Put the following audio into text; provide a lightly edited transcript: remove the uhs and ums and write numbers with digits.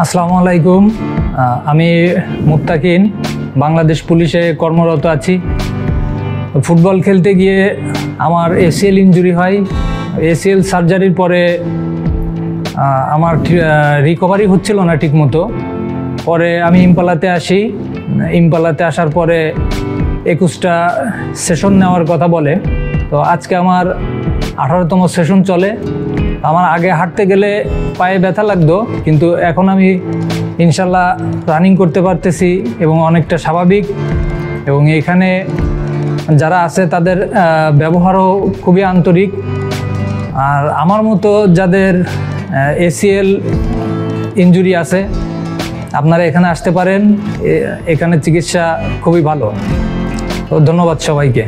আসসালামু আলাইকুম। আমি মুত্তাকিন, বাংলাদেশ পুলিশে কর্মরত আছি। ফুটবল খেলতে গিয়ে আমার এসিএল ইনজুরি হয়। এসিএল সার্জারির পরে আমার রিকভারি হচ্ছিল না ঠিকমতো। পরে আমি ইম্পালাতে আসি। ইম্পালাতে আসার পরে 21টা সেশন নেওয়ার কথা বলে। তো আজকে আমার 18তম সেশন চলে। আমার আগে হাঁটতে গেলে পায়ে ব্যথা লাগতো, কিন্তু এখন আমি ইনশাল্লাহ রানিং করতে পারতেছি এবং অনেকটা স্বাভাবিক। এবং এখানে যারা আছে তাদের ব্যবহারও খুবই আন্তরিক। আর আমার মতো যাদের এসিএল ইনজুরি আছে, আপনারা এখানে আসতে পারেন। এখানে চিকিৎসা খুবই ভালো। তো ধন্যবাদ সবাইকে।